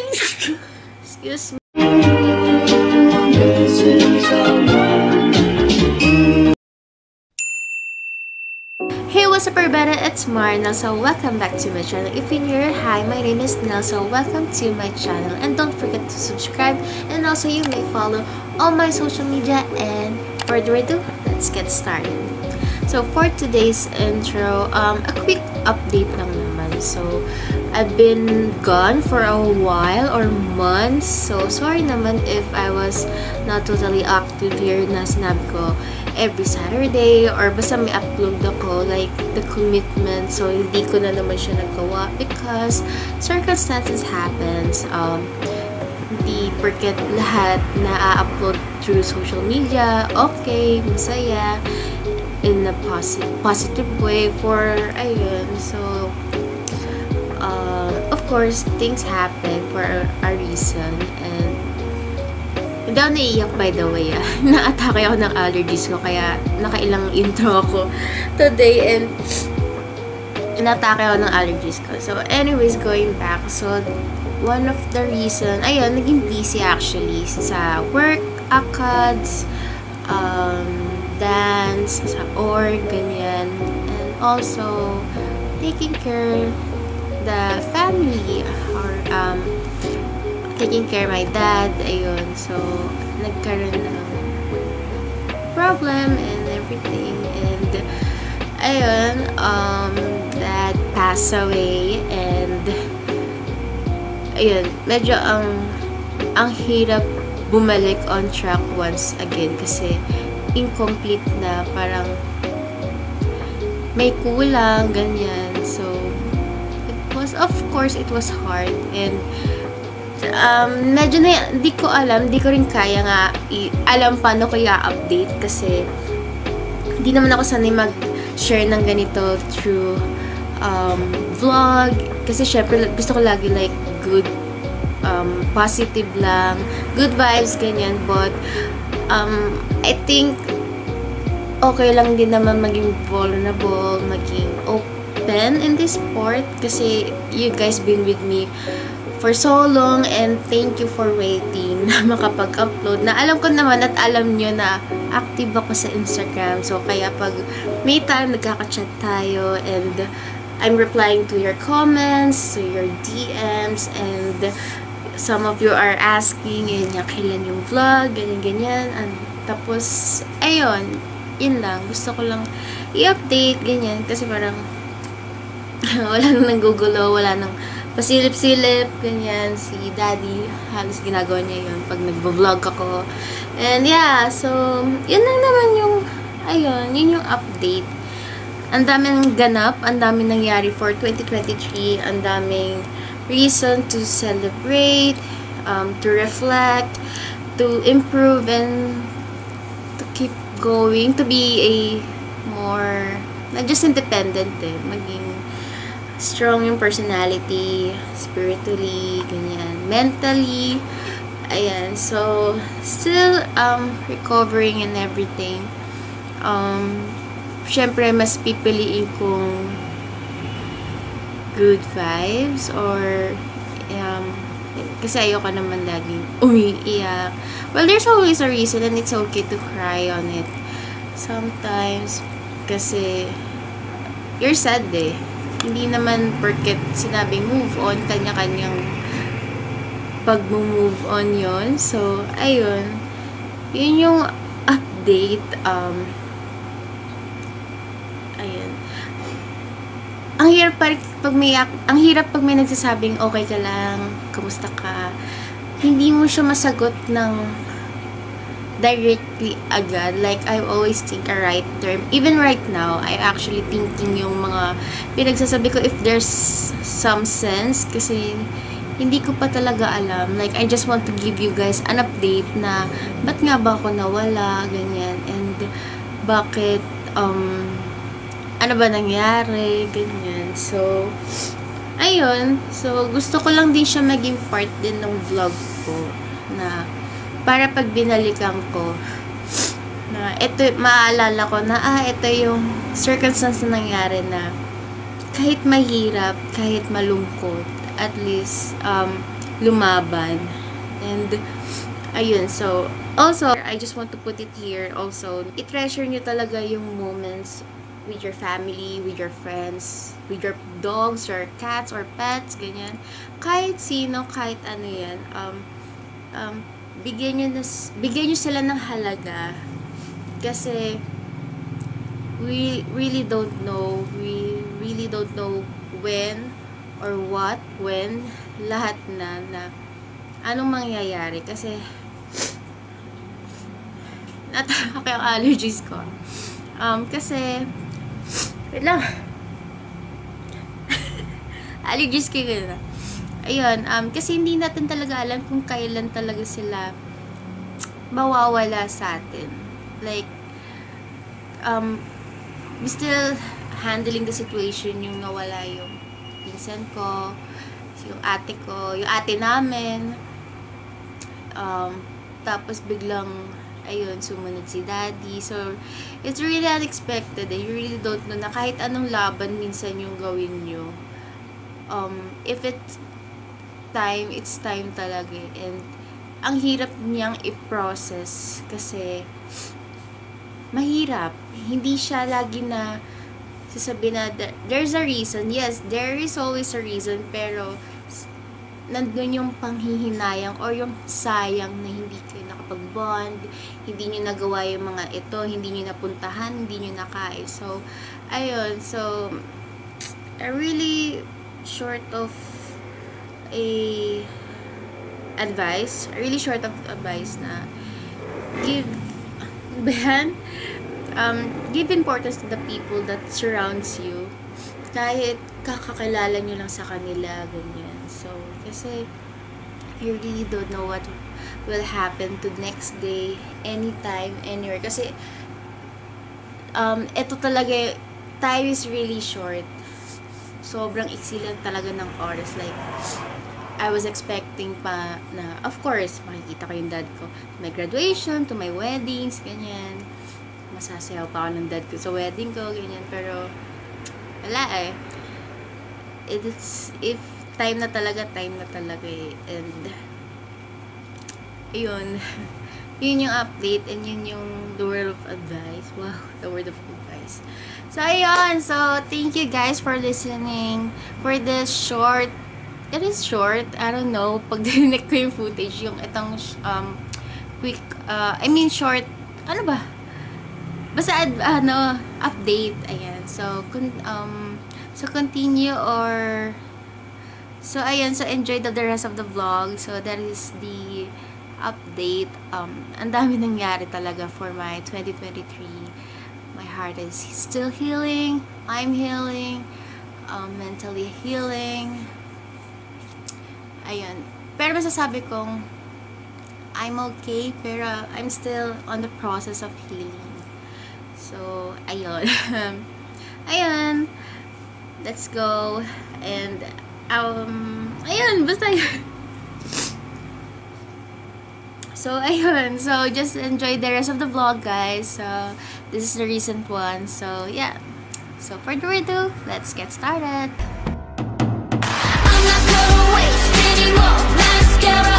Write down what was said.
Excuse me. Hey, what's up everybody? It's Marna. So welcome back to my channel. If you're new, hi, my name is Nell. So welcome to my channel. And don't forget to subscribe. And also you may follow all my social media. And further ado, let's get started. So for today's intro, a quick update lang naman. So I've been gone for a while or months. So sorry naman if I was not totally active here na sinabi ko every Saturday or basta may upload ako, like the commitment. So hindi ko na naman siya nagawa because circumstances happens. Hindi porket lahat na upload through social media, okay, masaya, in a positive way for ayun. So of course things happen for a reason, and hindi ako naiiyak by the way. Na-atake ako ng allergies ko kaya nakailang intro ako today and na-atake ako ng allergies ko. So anyways, going back, so one of the reason, ayun, naging busy actually sa work, ACADS, dance, sa org, ganyan. And also, taking care the family or taking care my dad, ayun. So, nagkaroon ng problem and everything. And, ayun, dad passed away and, ayun, medyo ang hirap bumalik on track once again kasi incomplete na, parang may kulang, ganyan. So it was, of course, it was hard and medyo na, di ko rin kaya nga alam paano ko i-update kasi hindi naman ako sanay mag-share ng ganito through vlog kasi syempre gusto ko lagi like good, positive lang, good vibes, ganyan. But I think okay lang din naman maging vulnerable, maging open in this part kasi you guys been with me for so long and thank you for waiting na makapag-upload. Na alam ko naman at alam nyo na active ako sa Instagram. So kaya pag may time nagkaka-chat tayo and I'm replying to your comments, to your DMs, and some of you are asking, kailan yung vlog, ganyan-ganyan. And tapos, ayun, yun lang. Gusto ko lang i-update, ganyan. Kasi parang, wala nang nanggugulo, wala nang pasilip-silip, ganyan. Si daddy, halos ginagawa niya yun pag nagbo-vlog ako. And yeah, so, yun lang naman yung, ayun, yun yung update. Ang daming ganap, ang daming nangyari for 2023, ang daming reason to celebrate, to reflect, to improve, and to keep going, to be a more, not just independent maging strong yung personality, spiritually, ganyan, mentally, ayan. So, still, recovering and everything. Syempre, mas pipiliin kong good vibes or kasi ayoko naman laging umiiyak. Well, there's always a reason and it's okay to cry on it sometimes kasi you're sad hindi naman porket sinabing move on, kanya-kanyang pag-move on yon. So ayun, yun yung update. Ayun, ang hirap pag may nagsasabing okay ka lang, kamusta ka, hindi mo siya masagot ng directly agad. Like, I always think a right term. Even right now, I'm actually thinking yung mga pinagsasabi ko if there's some sense kasi hindi ko pa talaga alam. Like, I just want to give you guys an update na ba't nga ba ako nawala, ganyan, and bakit, ano ba nangyari, ganyan. So, ayun. So, gusto ko lang din siya maging part din ng vlog ko na para pag binalikan ko na ito, maaalala ko na ito yung circumstance na nangyari na kahit mahirap, kahit malungkot, at least lumaban. And, ayun, so, also, I just want to put it here also, i-treasure nyo talaga yung moments with your family, with your friends, with your dogs, or cats, or pets, ganyan. Kahit sino, kahit ano yan, bigyan nyo sila ng halaga. Kasi, we really don't know when, or what, when, lahat na anong mangyayari. Kasi, nataka ko yung allergies ko. Kasi, wait lang. Allergies ko yun. Ayun, kasi hindi natin talaga alam kung kailan talaga sila mawawala sa atin. Like, we still handling the situation, yung nawala yung pinsan ko, yung ate ko, yung ate namin. Tapos biglang, ayun, sumunod si daddy. So, it's really unexpected. You really don't know na kahit anong laban minsan yung gawin nyo. If it's time talaga. And, ang hirap niyang i-process kasi mahirap. Hindi siya lagi na sasabihin na there's a reason. Yes, there is always a reason, pero nandun yung panghihinayang or yung sayang na hindi kayo nakapag-bond, hindi nyo nagawa yung mga ito, hindi nyo napuntahan, hindi nyo nakain. So, ayun. So, a really short of advice na give importance to the people that surrounds you. Kahit kakakilala nyo lang sa kanila, ganyan. So, kasi you really don't know what will happen to next day, anytime, anywhere. Kasi, ito talaga, time is really short. Sobrang iksi lang talaga ng oras. Like, I was expecting pa na, of course, makikita ko yung dad ko. My graduation, to my weddings, ganyan. Masasayaw pa ako ng dad ko sa wedding ko, ganyan. Pero, wala eh. If time na talaga eh. And, yun. Yun yung update, and yun yung the word of advice. Wow, the word of advice. So, ayun. So, thank you guys for listening for this short. It is short. I don't know. Pag dinig ko yung footage, yung itong quick, short, ano ba? Basta, update. Ayan. So, continue or, so, ayan. So, enjoy the rest of the vlog. So, that is the update. Ang dami nangyari talaga for my 2023. My heart is still healing. I'm healing. Mentally healing. Ayun. Pero masasabi kong I'm okay, pero I'm still on the process of healing. So, ayun. Ayun. Let's go. And, ayun. Basta yun. So, ayun. So, just enjoy the rest of the vlog, guys. So, this is the recent one. So, yeah. So, further ado, let's get started. I'm not gonna waste any more mascara.